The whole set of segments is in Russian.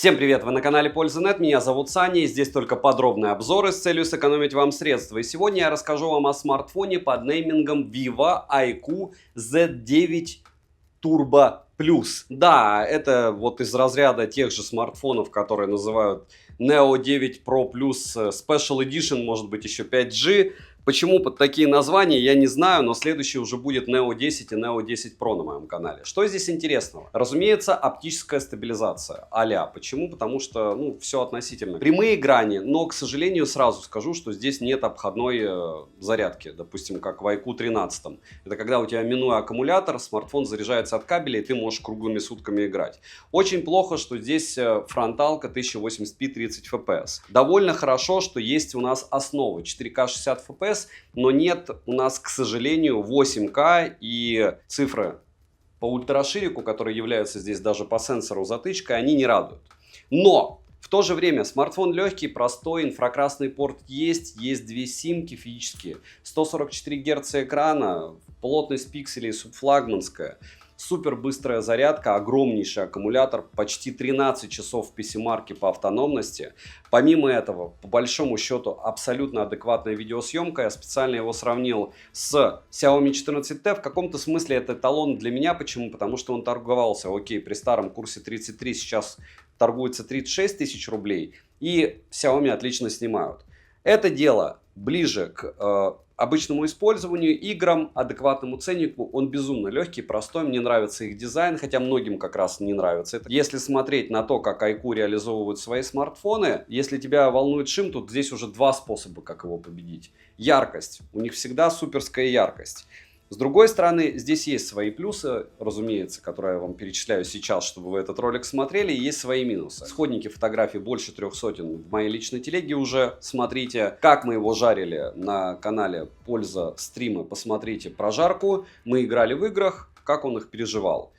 Всем привет! Вы на канале Польза.нет, меня зовут Саня, и здесь только подробные обзоры с целью сэкономить вам средства. И сегодня я расскажу вам о смартфоне под неймингом Vivo iQOO Z9 Turbo Plus. Да, это вот из разряда тех же смартфонов, которые называют Neo 9 Pro Plus Special Edition, может быть еще 5G. Почему под такие названия, я не знаю, но следующий уже будет Neo 10 и Neo 10 Pro на моем канале. Что здесь интересного? Разумеется, оптическая стабилизация. Почему? Потому что, все относительно. Прямые грани, но, к сожалению, сразу скажу, что здесь нет обходной зарядки. Допустим, как в iQOO 13. Это когда у тебя, минуя аккумулятор, смартфон заряжается от кабеля, и ты можешь круглыми сутками играть. Очень плохо, что здесь фронталка 1080p 30 fps. Довольно хорошо, что есть у нас основа 4К 60 fps. Но нет у нас, к сожалению, 8К и цифры по ультраширику, которые являются здесь даже по сенсору затычкой, они не радуют. Но в то же время смартфон легкий, простой, инфракрасный порт есть две симки физические, 144 Гц экрана, плотность пикселей субфлагманская. Супер быстрая зарядка, огромнейший аккумулятор, почти 13 часов в PC-марке по автономности. Помимо этого, по большому счету, абсолютно адекватная видеосъемка. Я специально его сравнил с Xiaomi 14T. В каком-то смысле это эталон для меня. Почему? Потому что он торговался, при старом курсе 33, сейчас торгуется 36 тысяч рублей. И Xiaomi отлично снимают. Это дело ближе к обычному использованию, играм, адекватному ценнику. Он безумно легкий, простой. Мне нравится их дизайн, хотя многим как раз не нравится. Если смотреть на то, как iQOO реализовывают свои смартфоны, если тебя волнует шим, тут здесь уже два способа, как его победить. Яркость. У них всегда суперская яркость. С другой стороны, здесь есть свои плюсы, разумеется, которые я вам перечисляю сейчас, чтобы вы этот ролик смотрели, и есть свои минусы. Исходники фотографий больше 300 в моей личной телеге уже. Смотрите, как мы его жарили на канале Польза стримы, посмотрите прожарку. Мы играли в играх, как он их переживал.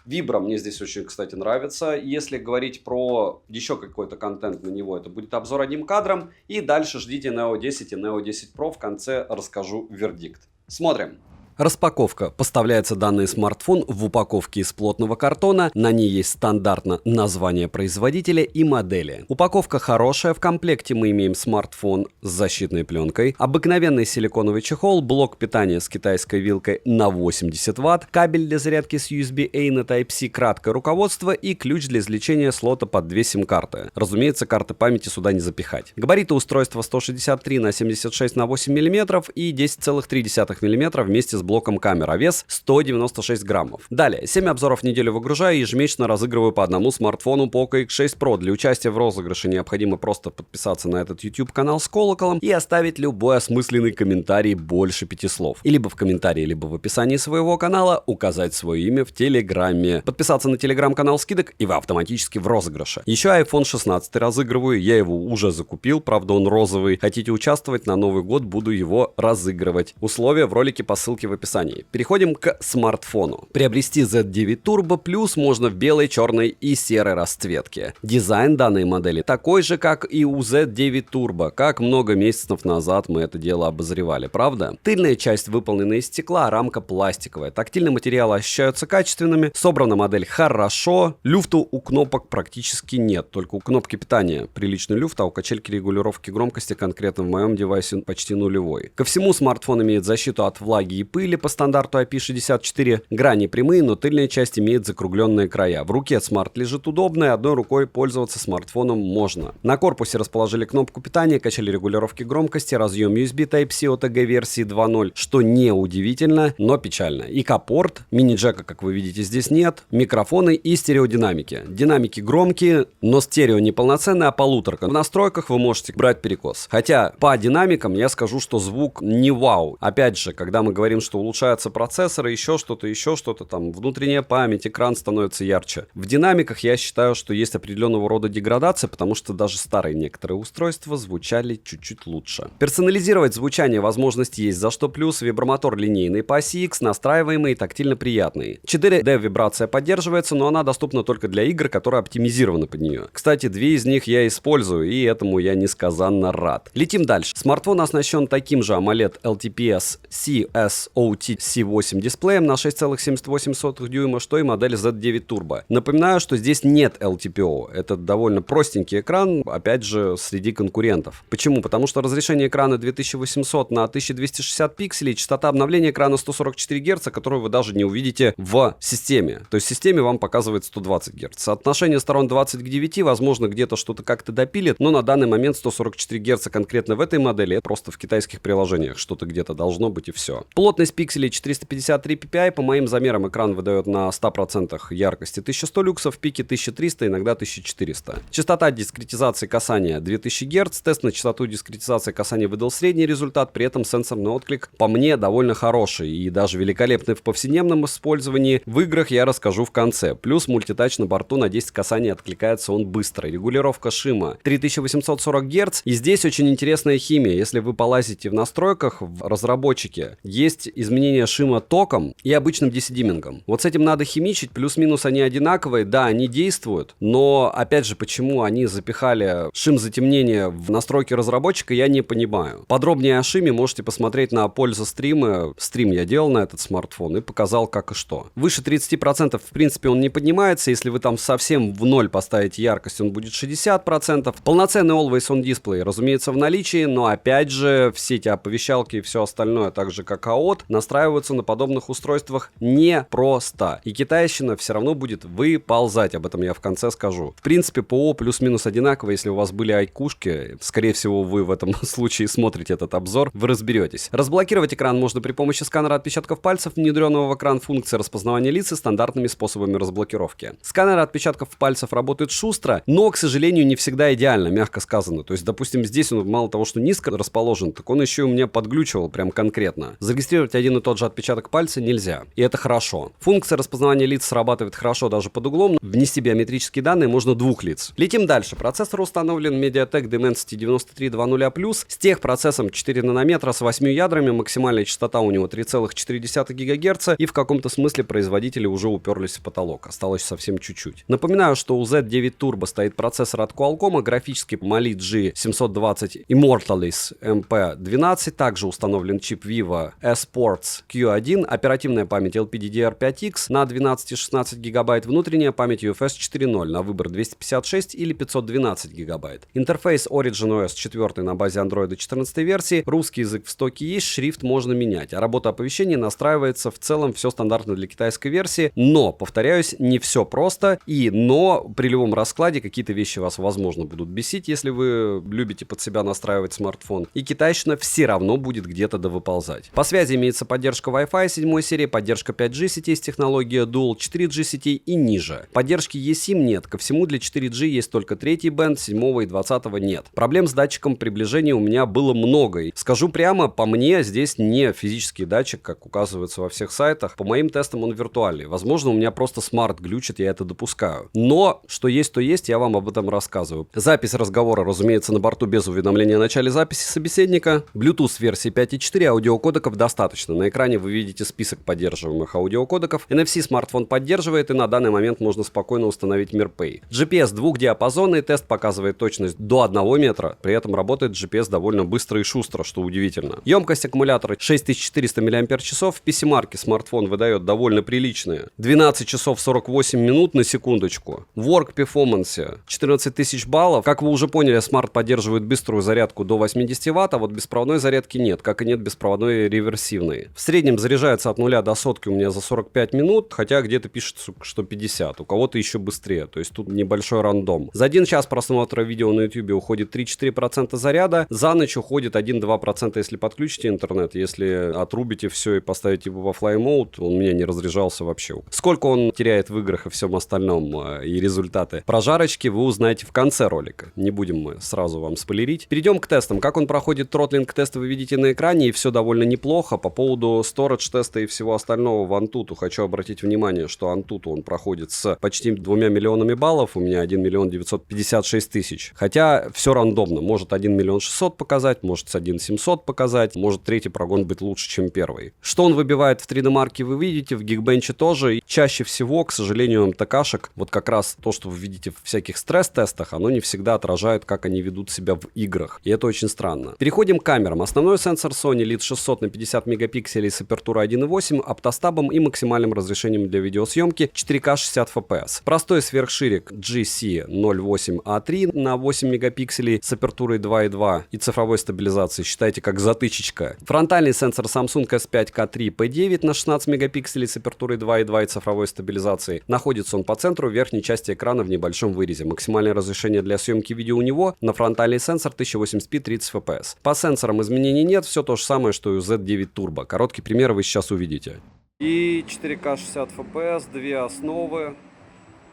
Вибра мне здесь очень, кстати, нравится. Если говорить про еще какой-то контент на него, это будет обзор одним кадром. И дальше ждите Neo 10 и Neo 10 Pro. В конце расскажу вердикт. Смотрим. Распаковка. Поставляется данный смартфон в упаковке из плотного картона. На ней есть стандартно название производителя и модели. Упаковка хорошая. В комплекте мы имеем смартфон с защитной пленкой, обыкновенный силиконовый чехол, блок питания с китайской вилкой на 80 Вт, кабель для зарядки с USB-A на Type-C, краткое руководство и ключ для извлечения слота под две сим-карты. Разумеется, карты памяти сюда не запихать. Габариты устройства 163 на 76 на 8 мм и 10,3 мм вместе с блоком камера, вес 196 граммов. Далее, 7 обзоров в неделю выгружаю и ежемесячно разыгрываю по одному смартфону Poco X6 Pro. Для участия в розыгрыше необходимо просто подписаться на этот YouTube канал с колоколом и оставить любой осмысленный комментарий больше 5 слов. И либо в комментарии, либо в описании своего канала указать свое имя в Телеграме. Подписаться на Телеграм-канал скидок, и вы автоматически в розыгрыше. Еще iPhone 16 разыгрываю, я его уже закупил, правда он розовый. Хотите участвовать, на Новый год буду его разыгрывать. Условия в ролике по ссылке в описании. Переходим к смартфону. Приобрести Z9 Turbo Plus можно в белой, черной и серой расцветке. Дизайн данной модели такой же, как и у Z9 Turbo, как много месяцев назад мы это дело обозревали, правда? Тыльная часть выполнена из стекла, а рамка пластиковая. Тактильные материалы ощущаются качественными, собрана модель хорошо, люфту у кнопок практически нет, только у кнопки питания приличный люфт, а у качельки регулировки громкости конкретно в моем девайсе почти нулевой. Ко всему, смартфон имеет защиту от влаги и пыли по стандарту IP64, грани прямые, но тыльная часть имеет закругленные края. В руке смарт лежит удобно, и одной рукой пользоваться смартфоном можно. На корпусе расположили кнопку питания, качели регулировки громкости, разъем USB Type-C OTG версии 2.0, что не удивительно, но печально. ИК-порт, мини-джека, как вы видите, здесь нет, микрофоны и стереодинамики. Динамики громкие, но стерео не полноценная, а полуторка. В настройках вы можете брать перекос. Хотя по динамикам я скажу, что звук не вау. Опять же, когда мы говорим, что улучшаются процессоры, еще что-то там, внутренняя память, экран становится ярче. В динамиках я считаю, что есть определенного рода деградация, потому что даже старые некоторые устройства звучали чуть-чуть лучше. Персонализировать звучание возможности есть, за что плюс. Вибромотор линейный по оси X, настраиваемый и тактильно приятный. 4D вибрация поддерживается, но она доступна только для игр, которые оптимизированы под нее. Кстати, две из них я использую, и этому я несказанно рад. Летим дальше. Смартфон оснащен таким же AMOLED LTPS CSO OTC8 дисплеем на 6,78 дюйма, что и модель Z9 Turbo. Напоминаю, что здесь нет LTPO. Это довольно простенький экран, опять же, среди конкурентов. Почему? Потому что разрешение экрана 2800 на 1260 пикселей, частота обновления экрана 144 Гц, которую вы даже не увидите в системе. То есть в системе вам показывает 120 Гц. Соотношение сторон 20 к 9, возможно, где-то что-то как-то допилит, но на данный момент 144 Гц конкретно в этой модели, это просто в китайских приложениях что-то где-то должно быть и все. Плотность пикселей 453 ppi, по моим замерам экран выдает на 100% яркости 1100 люксов, пики 1300, иногда 1400. Частота дискретизации касания 2000 Гц, тест на частоту дискретизации касания выдал средний результат, при этом сенсорный отклик по мне довольно хороший и даже великолепный в повседневном использовании. В играх я расскажу в конце. Плюс мультитач на борту на 10 касаний откликается он быстро. Регулировка шима 3840 Гц. И здесь очень интересная химия. Если вы полазите в настройках в разработчике, есть изменение шима током и обычным десидимингом. Вот с этим надо химичить, плюс-минус они одинаковые, да, они действуют, но опять же, почему они запихали шим затемнения в настройки разработчика, я не понимаю. Подробнее о шиме можете посмотреть на пользу стрима. Стрим я делал на этот смартфон и показал как и что. Выше 30% в принципе он не поднимается, если вы там совсем в ноль поставите яркость, он будет 60%. Полноценный Always On Display, разумеется, в наличии, но опять же, все эти оповещалки и все остальное, так же как AOT, настраиваются на подобных устройствах непросто. И китайщина все равно будет выползать, об этом я в конце скажу. В принципе, ПО плюс-минус одинаково, если у вас были айкушки, скорее всего, вы в этом случае смотрите этот обзор, вы разберетесь. Разблокировать экран можно при помощи сканера отпечатков пальцев, внедренного в экран функции распознавания лиц и стандартными способами разблокировки. Сканер отпечатков пальцев работает шустро, но, к сожалению, не всегда идеально, мягко сказано. То есть, допустим, здесь он мало того, что низко расположен, так он еще у меня подглючивал прям конкретно. Зарегистрировать один и тот же отпечаток пальца нельзя, и это хорошо. Функция распознавания лиц срабатывает хорошо даже под углом, внести биометрические данные можно двух лиц. Летим дальше. Процессор установлен MediaTek Dimensity 9320+, с техпроцессом 4 нанометра с 8 ядрами, максимальная частота у него 3,4 ГГц, и в каком-то смысле производители уже уперлись в потолок, осталось совсем чуть-чуть. Напоминаю, что у Z9 Turbo стоит процессор от Qualcomm, графический Mali G720 Immortalis MP12, также установлен чип Vivo eSports Q1, оперативная память LPDDR5X на 12 и 16 ГБ, внутренняя память UFS 4.0 на выбор 256 или 512 ГБ. Интерфейс Origin OS 4 на базе Android 14 версии, русский язык в стоке есть, шрифт можно менять, а работа оповещения настраивается в целом все стандартно для китайской версии, но, повторяюсь, не все просто, но при любом раскладе какие-то вещи вас, возможно, будут бесить, если вы любите под себя настраивать смартфон, и китайщина все равно будет где-то довыползать. По связи имеется поддержка Wi-Fi 7 серии, поддержка 5G сетей с технологией Dual, 4G сетей и ниже. Поддержки eSIM нет, ко всему для 4G есть только третий бенд, 7 и 20 нет. Проблем с датчиком приближения у меня было много. И скажу прямо, по мне здесь не физический датчик, как указывается во всех сайтах, по моим тестам он виртуальный. Возможно, у меня просто смарт глючит, я это допускаю. Но, что есть, то есть, я вам об этом рассказываю. Запись разговора, разумеется, на борту без уведомления о начале записи собеседника. Bluetooth версии 5.4, аудиокодеков достаточно. На экране вы видите список поддерживаемых аудиокодеков. NFC смартфон поддерживает, и на данный момент можно спокойно установить MirPay. GPS двухдиапазонный, тест показывает точность до 1 метра, при этом работает GPS довольно быстро и шустро, что удивительно. Емкость аккумулятора 6400 мАч, в PC-марке смартфон выдает довольно приличные 12 часов 48 минут на секундочку. В Work Performance 14 тысяч баллов. Как вы уже поняли, смарт поддерживает быструю зарядку до 80 Вт, а вот беспроводной зарядки нет, как и нет беспроводной реверсивной. В среднем заряжается от 0 до сотки у меня за 45 минут, хотя где-то пишется, что 50, у кого-то еще быстрее, то есть тут небольшой рандом. За 1 час просмотра видео на YouTube уходит 3-4% заряда, за ночь уходит 1-2%, если подключите интернет, если отрубите все и поставите его во Fly Mode, он у меня не разряжался вообще. Сколько он теряет в играх и всем остальном, и результаты прожарочки вы узнаете в конце ролика, не будем мы сразу вам спойлерить. Перейдем к тестам. Как он проходит тротлинг теста вы видите на экране, и все довольно неплохо. По поводу storage теста и всего остального в Antutu хочу обратить внимание, что Antutu он проходит с почти 2 миллионами баллов, у меня 1 миллион 956 тысяч. Хотя все рандомно, может 1 миллион 600 показать, может с 1 700 показать, может третий прогон быть лучше, чем первый. Что он выбивает в 3D Mark вы видите, в Geekbench тоже, и чаще всего, к сожалению, МТКшек, вот как раз то, что вы видите в всяких стресс-тестах, оно не всегда отражает, как они ведут себя в играх, и это очень странно. Переходим к камерам. Основной сенсор Sony LIT 600 на 50 Мп мегапикселей с апертурой 1.8, оптостабом и максимальным разрешением для видеосъемки 4К 60 FPS. Простой сверхширик GC08A3 на 8 мегапикселей с апертурой 2.2 и цифровой стабилизацией, считайте как затычечка. Фронтальный сенсор Samsung S5K3 P9 на 16 мегапикселей с апертурой 2.2 и цифровой стабилизацией. Находится он по центру в верхней части экрана в небольшом вырезе. Максимальное разрешение для съемки видео у него на фронтальный сенсор 1080p 30 FPS. По сенсорам изменений нет, все то же самое, что и у Z9 Turbo. Короткий пример вы сейчас увидите. И 4К 60 FPS, две основы.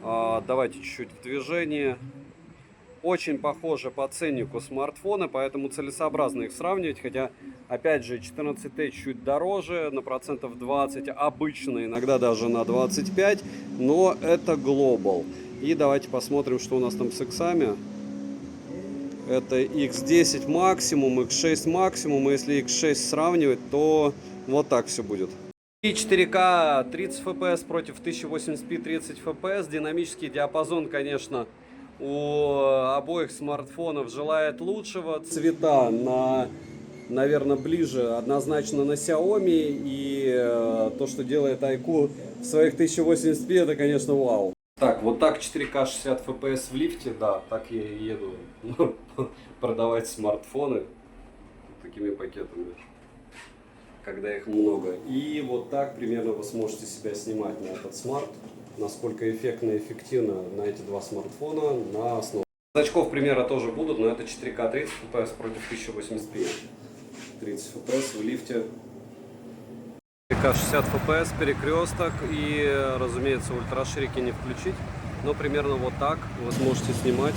Давайте чуть-чуть в движении. Очень похожи по ценнику смартфоны, поэтому целесообразно их сравнивать. Хотя, опять же, 14T чуть дороже, на процентов 20, обычно иногда даже на 25, но это Global. И давайте посмотрим, что у нас там с иксами. Это X10 максимум, X6 максимум. И если X6 сравнивать, то вот так все будет. И 4К 30 FPS против 1080p 30 FPS. Динамический диапазон, конечно, у обоих смартфонов желает лучшего. Цвета наверное, ближе однозначно на Xiaomi. И то, что делает iQOO в своих 1080p, это, конечно, вау. Так, вот так 4К 60 FPS в лифте, да, так я и еду продавать смартфоны такими пакетами, когда их много. И вот так примерно вы сможете себя снимать на этот смарт, насколько эффектно и эффективно на эти два смартфона на основе. Очков примера тоже будут, но это 4К 30 FPS против 1080p 30 FPS в лифте. 60 FPS, перекресток и, разумеется, ультраширики не включить, но примерно вот так вы сможете снимать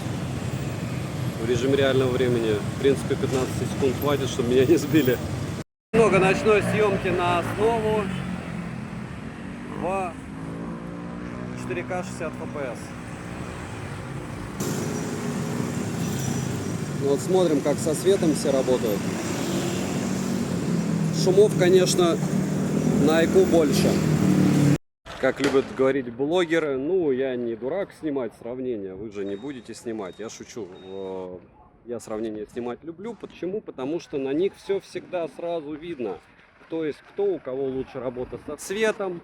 в режиме реального времени. В принципе, 15 секунд хватит, чтобы меня не сбили. Много ночной съемки на основу в 4К 60 FPS. Вот смотрим, как со светом все работают. Шумов, конечно, на iQOO больше. Как любят говорить блогеры, ну, я не дурак снимать сравнения, вы же не будете снимать. Я шучу. Я сравнения снимать люблю. Почему? Потому что на них все всегда сразу видно. Кто есть кто, у кого лучше работа со цветом.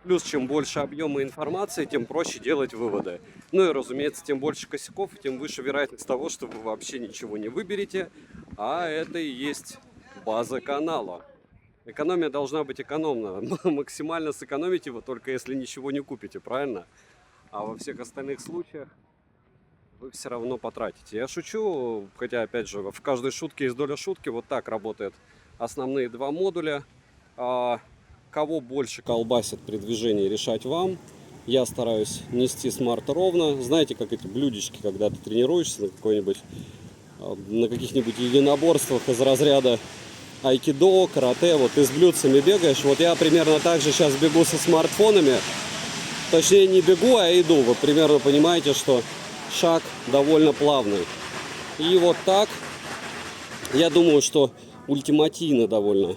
Плюс, чем больше объема информации, тем проще делать выводы. Ну и, разумеется, тем больше косяков, тем выше вероятность того, что вы вообще ничего не выберете. А это и есть база канала. Экономия должна быть экономна. Максимально сэкономите вы только если ничего не купите, правильно? А во всех остальных случаях вы все равно потратите. Я шучу, хотя, опять же, в каждой шутке есть доля шутки. Вот так работают основные два модуля. Кого больше колбасит при движении, решать вам. Я стараюсь нести смарт ровно. Знаете, как эти блюдечки, когда ты тренируешься на каких-нибудь единоборствах из разряда айкидо, карате, вот ты с блюдцами бегаешь. Вот я примерно так же сейчас бегу со смартфонами. Точнее, не бегу, а иду. Вы примерно понимаете, что шаг довольно плавный. И вот так, я думаю, что ультимативно довольно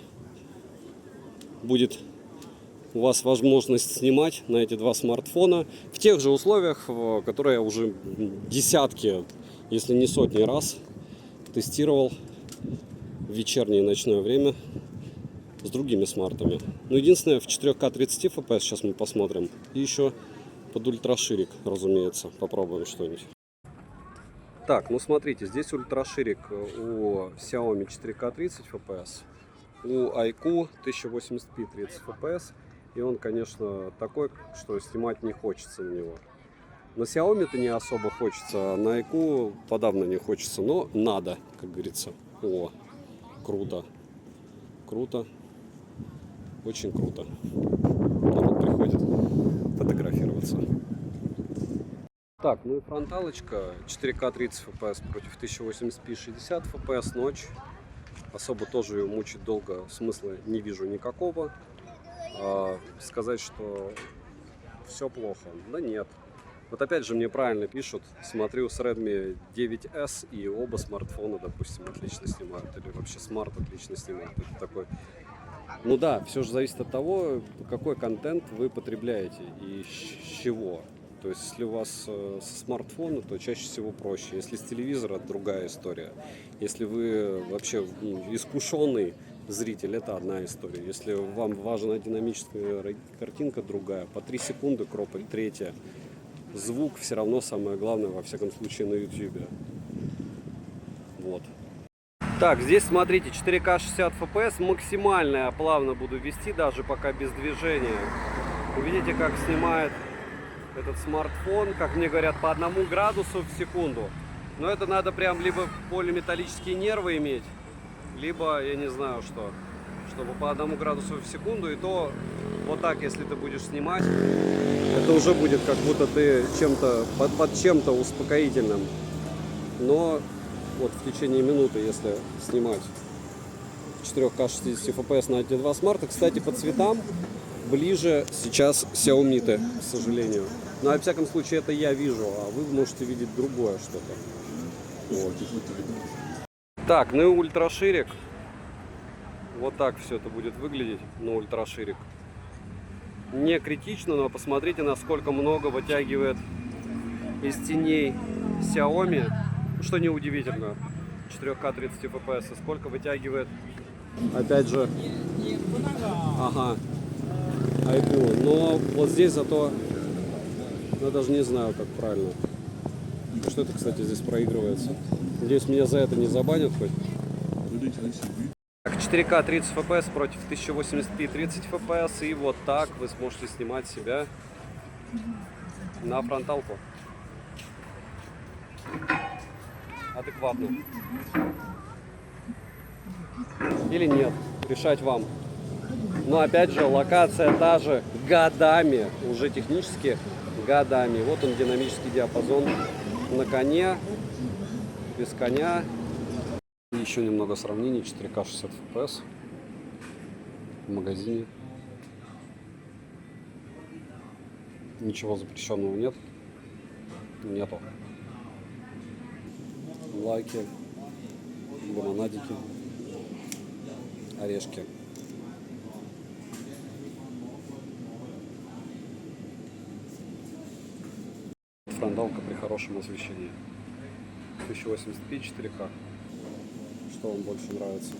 будет у вас возможность снимать на эти два смартфона в тех же условиях, которые я уже десятки, если не сотни раз тестировал в вечернее и ночное время с другими смартами. Но единственное, в 4К 30 FPS сейчас мы посмотрим. И еще под ультраширик, разумеется, попробуем что-нибудь. Так, ну смотрите, здесь ультраширик у Xiaomi 4К 30 FPS, у iQOO 1080p 30 FPS. И он, конечно, такой, что снимать не хочется на него. На Xiaomi-то не особо хочется, а на iQOO подавно не хочется, но надо, как говорится. О, круто. Круто. Очень круто. Народ приходит фотографироваться. Так, ну и фронталочка. 4К 30 FPS против 1080p 60 FPS ночь. Особо тоже ее мучить долго смысла не вижу никакого. Сказать, что все плохо. Да нет. Вот опять же мне правильно пишут, смотрю с Redmi 9S и оба смартфона, допустим, отлично снимают. Или вообще смарт отлично снимают. Это такой... Ну да, все же зависит от того, какой контент вы потребляете и с чего. То есть, если у вас со смартфона, то чаще всего проще. Если с телевизора, другая история. Если вы вообще искушенный зритель, это одна история. Если вам важна динамическая картинка, другая. По 3 секунды крополь, третья. Звук все равно самое главное, во всяком случае, на YouTube. Вот. Так, здесь смотрите, 4К 60 FPS, максимально я плавно буду вести, даже пока без движения. Увидите, как снимает этот смартфон, как мне говорят, по 1 градусу в секунду. Но это надо прям либо полиметаллические нервы иметь, либо, я не знаю что, чтобы по 1 градусу в секунду. И то вот так, если ты будешь снимать, это уже будет как будто ты чем-то под чем-то успокоительным. Но вот в течение минуты, если снимать 4К 60 FPS на эти 2 смарта. Кстати, по цветам ближе сейчас Xiaomi, к сожалению. Но во всяком случае это я вижу, а вы можете видеть другое что-то. Вот. Так, ну и ультраширик. Вот так все это будет выглядеть на ультраширик. Не критично, но посмотрите, насколько много вытягивает из теней Xiaomi. Что неудивительно. 4К 30 FPS. И сколько вытягивает, опять же, ага, iQOO. Но вот здесь зато, я даже не знаю, как правильно. Что это, кстати, здесь проигрывается. Надеюсь, меня за это не забанят хоть. 4К 30 FPS против 1080p 30 FPS. И вот так вы сможете снимать себя на фронталку. Адекватно. Или нет. Решать вам. Но опять же, локация та же годами. Уже технически годами. Вот он, динамический диапазон на коне. Без коня. Еще немного сравнений. 4К 60 FPS. В магазине. Ничего запрещенного нет. Нету. Лайки, лимонадики, орешки. Фронталка при хорошем освещении. 1080p 4К. Что вам больше нравится?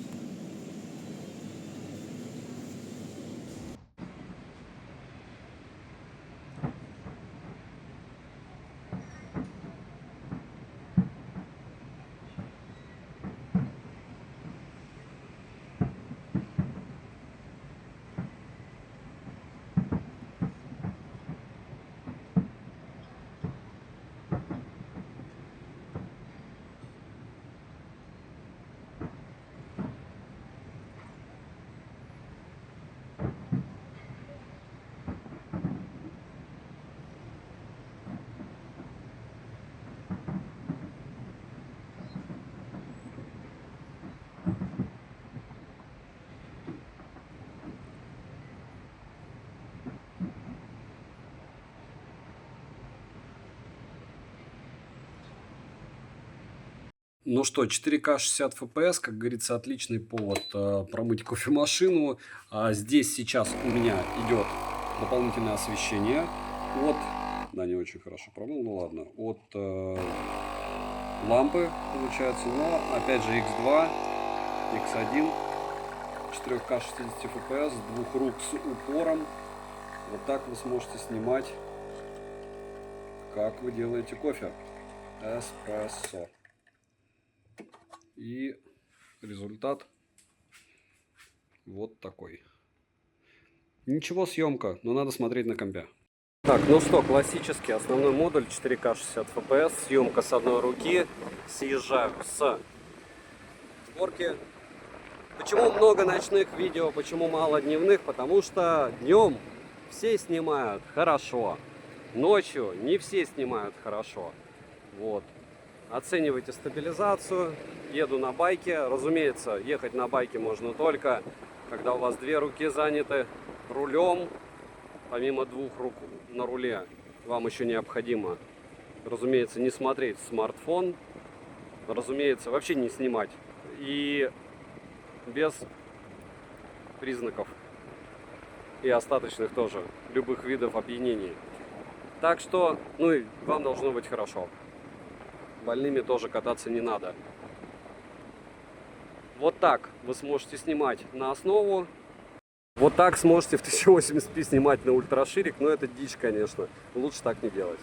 Ну что, 4К 60 FPS, как говорится, отличный повод промыть кофемашину. Здесь сейчас у меня идет дополнительное освещение от, да, не очень хорошо промыл, ну ладно, от лампы получается, но опять же X2, X1, 4К 60 FPS, с 2 рук с упором. Вот так вы сможете снимать, как вы делаете кофе. Эспрессо. И результат вот такой. Ничего, съемка, но надо смотреть на компе. Так, ну что, классический основной модуль 4К 60 FPS, съемка с одной руки. Съезжаю с горки. Почему много ночных видео, почему мало дневных? Потому что днем все снимают хорошо, ночью не все снимают хорошо. Вот. Оценивайте стабилизацию. Еду на байке. Разумеется, ехать на байке можно только, когда у вас 2 руки заняты рулем. Помимо 2 рук на руле, вам еще необходимо, разумеется, не смотреть смартфон. Разумеется, вообще не снимать. И без признаков и остаточных тоже любых видов опьянений. Так что, ну и вам должно быть хорошо. Больными тоже кататься не надо. Вот так вы сможете снимать на основу. Вот так сможете в 1080p снимать на ультраширик, но это дичь, конечно. Лучше так не делать.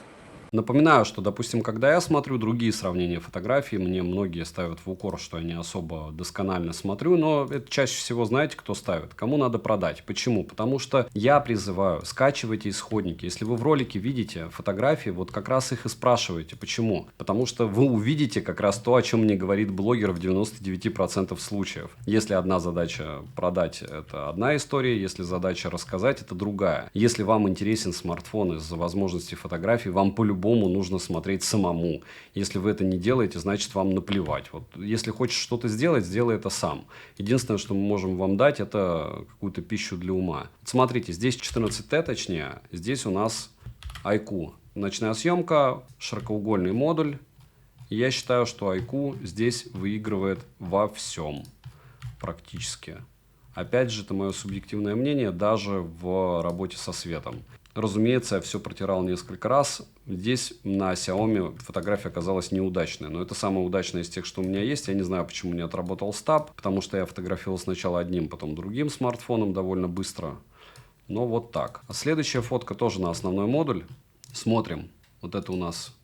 Напоминаю, что, допустим, когда я смотрю другие сравнения фотографий, мне многие ставят в укор, что я не особо досконально смотрю, но это чаще всего, знаете, кто ставит? Кому надо продать. Почему? Потому что я призываю, скачивайте исходники. Если вы в ролике видите фотографии, вот как раз их и спрашиваете. Почему? Потому что вы увидите как раз то, о чем мне говорит блогер в 99% случаев. Если одна задача продать, это одна история, если задача рассказать, это другая. Если вам интересен смартфон из-за возможности фотографий, вам по-любому нужно смотреть самому. Если вы это не делаете, значит вам наплевать. Вот, если хочешь что-то сделать, сделай это сам. Единственное, что мы можем вам дать, это какую-то пищу для ума. Смотрите, здесь 14Т точнее, здесь у нас iQOO. Ночная съемка, широкоугольный модуль. Я считаю, что iQOO здесь выигрывает во всем практически. Опять же, это мое субъективное мнение, даже в работе со светом. Разумеется, я все протирал несколько раз. Здесь на Xiaomi фотография оказалась неудачной. Но это самая удачная из тех, что у меня есть. Я не знаю, почему не отработал стаб. Потому что я фотографировал сначала одним, потом другим смартфоном довольно быстро. Но вот так. А следующая фотка тоже на основной модуль. Смотрим. Вот это у нас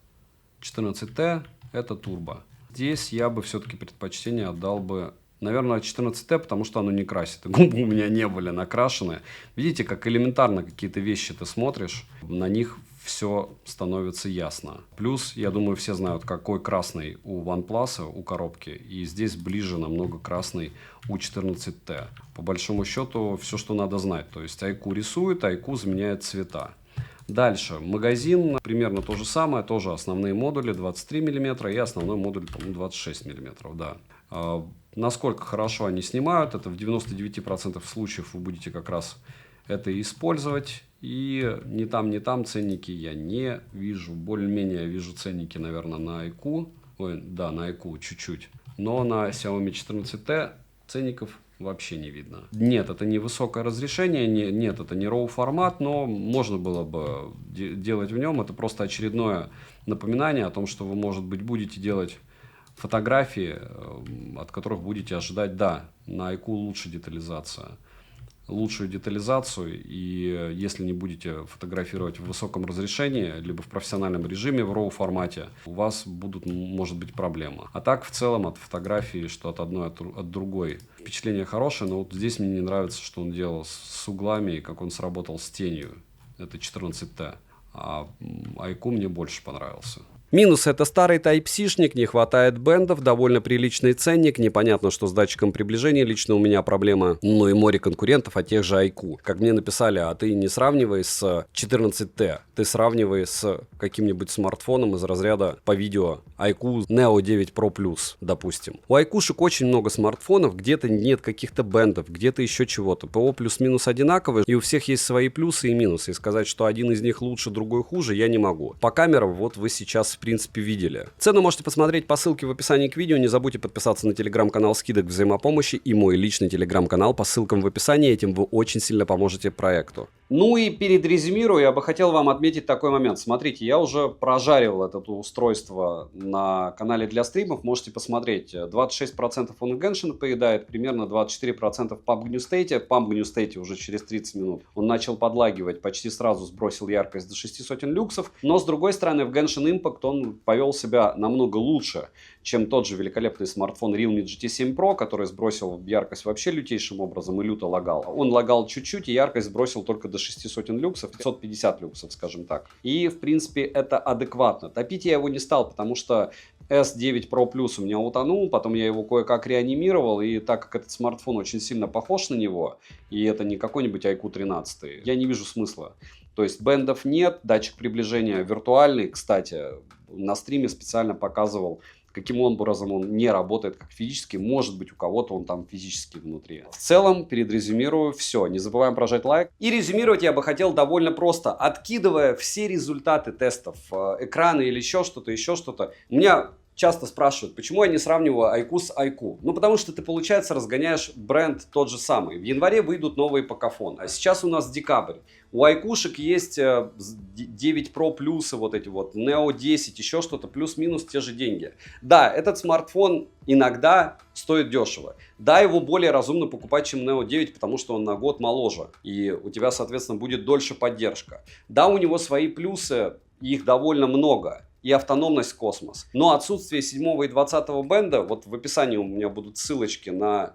14Т. Это турбо. Здесь я бы все-таки предпочтение отдал бы... Наверное, 14Т, потому что оно не красит. И губы у меня не были накрашены. Видите, как элементарно какие-то вещи ты смотришь, на них все становится ясно. Плюс, я думаю, все знают, какой красный у OnePlus, у коробки. И здесь ближе намного красный у 14Т. По большому счету, все, что надо знать. То есть iQOO рисует, iQOO заменяет цвета. Дальше. Магазин примерно то же самое. Тоже основные модули 23 мм и основной модуль, по-моему, 26 мм. Да. Насколько хорошо они снимают, это в 99% случаев вы будете как раз это использовать. И ни там ценники я не вижу. Более-менее я вижу ценники, наверное, на iQOO. Ой, да, на iQOO чуть-чуть. Но на Xiaomi 14T ценников вообще не видно. Нет, это не высокое разрешение, нет, это не RAW формат, но можно было бы делать в нем. Это просто очередное напоминание о том, что вы, может быть, будете делать фотографии, от которых будете ожидать, да, на iQOO лучше детализация. Лучшую детализацию, и если не будете фотографировать в высоком разрешении, либо в профессиональном режиме, в RAW формате, у вас может быть проблема. А так, в целом, от фотографии, что от одной, от другой, впечатление хорошее, но вот здесь мне не нравится, что он делал с углами, и как он сработал с тенью. Это 14Т. А iQOO мне больше понравился. Минус — это старый Type-C-шник, не хватает бендов, довольно приличный ценник, непонятно, что с датчиком приближения, лично у меня проблема, ну и море конкурентов от тех же iQOO. Как мне написали, а ты не сравнивай с 14T, ты сравнивай с каким-нибудь смартфоном из разряда по видео iQOO Neo 9 Pro Plus, допустим. У iQOO-шек очень много смартфонов, где-то нет каких-то бендов, где-то еще чего-то. ПО плюс-минус одинаковые, и у всех есть свои плюсы и минусы. И сказать, что один из них лучше, другой хуже, я не могу. По камерам вот вы сейчас в принципе видели. Цену можете посмотреть по ссылке в описании к видео. Не забудьте подписаться на телеграм-канал скидок взаимопомощи и мой личный телеграм-канал по ссылкам в описании. Этим вы очень сильно поможете проекту. Ну и перед резюмирую я бы хотел вам отметить такой момент. Смотрите, я уже прожарил это устройство на канале для стримов. Можете посмотреть. 26% он в Genshin поедает, примерно 24% в PUBG New State. В PUBG New State уже через 30 минут он начал подлагивать, почти сразу сбросил яркость до 600 люксов. Но с другой стороны, в Genshin Impact он повел себя намного лучше, чем тот же великолепный смартфон Realme GT7 Pro, который сбросил яркость вообще лютейшим образом и люто лагал. Он лагал чуть-чуть и яркость сбросил только до 600 люксов, 550 люксов, скажем так. И, в принципе, это адекватно. Топить я его не стал, потому что S9 Pro Plus у меня утонул, потом я его кое-как реанимировал, и так как этот смартфон очень сильно похож на него, и это не какой-нибудь iQOO 13, я не вижу смысла. То есть бендов нет, датчик приближения виртуальный, кстати, на стриме специально показывал, каким образом он не работает как физически. Может быть, у кого-то он там физически внутри. В целом, передрезюмирую все. Не забываем прожать лайк. И резюмировать я бы хотел довольно просто. Откидывая все результаты тестов, экраны или еще что-то, у меня Часто спрашивают, почему я не сравниваю iQOO с iQOO. Ну, потому что ты, получается, разгоняешь бренд тот же самый. В январе выйдут новые покафоны, а сейчас у нас декабрь. У iQOOшек есть 9 Pro Plus, вот эти вот, Neo 10, еще что-то, плюс-минус те же деньги. Да, этот смартфон иногда стоит дешево. Да, его более разумно покупать, чем Neo 9, потому что он на год моложе. И у тебя, соответственно, будет дольше поддержка. Да, у него свои плюсы, их довольно много. И автономность космос. Но отсутствие 7 и 20 бенда, вот в описании у меня будут ссылочки на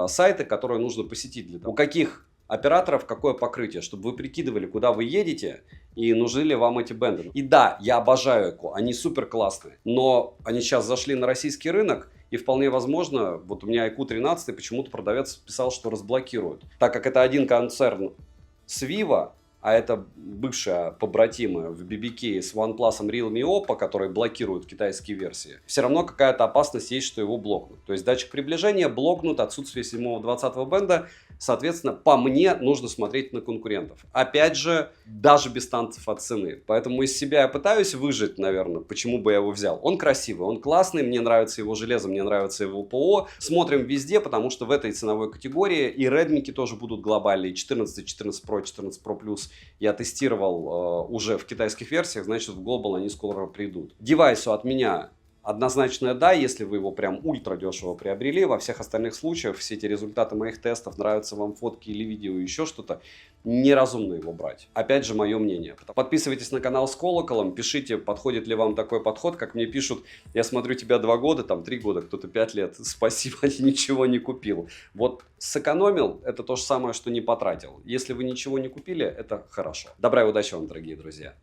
сайты, которые нужно посетить. Для того, у каких операторов какое покрытие, чтобы вы прикидывали, куда вы едете и нужны ли вам эти бенды. И да, я обожаю ЭКО, они супер классные, но они сейчас зашли на российский рынок, и вполне возможно, вот у меня iQOO 13 почему-то продавец писал, что разблокируют. Так как это один концерн с Vivo, а это бывшие побратимы в BBK с OnePlus, Realme и Oppo, которые блокируют китайские версии, все равно какая-то опасность есть, что его блокнут. То есть датчик приближения блокнут, отсутствие 7-20 бенда, соответственно, по мне нужно смотреть на конкурентов. Опять же, даже без танцев от цены. Поэтому из себя я пытаюсь выжить, наверное, почему бы я его взял. Он красивый, он классный, мне нравится его железо, мне нравится его ПО. Смотрим везде, потому что в этой ценовой категории и Redmi тоже будут глобальные, 14, 14 Pro, 14 Pro Plus. Я тестировал уже в китайских версиях, значит в Global они скоро придут. Девайсу от меня однозначное да, если вы его прям ультра дешево приобрели. Во всех остальных случаях все эти результаты моих тестов, нравятся вам фотки или видео, еще что-то, неразумно его брать. Опять же, мое мнение. Подписывайтесь на канал с колоколом, пишите, подходит ли вам такой подход, как мне пишут, я смотрю тебя 2 года, там 3 года, кто-то 5 лет, спасибо, ничего не купил. Вот сэкономил, это то же самое, что не потратил. Если вы ничего не купили, это хорошо. Добра и удачи вам, дорогие друзья.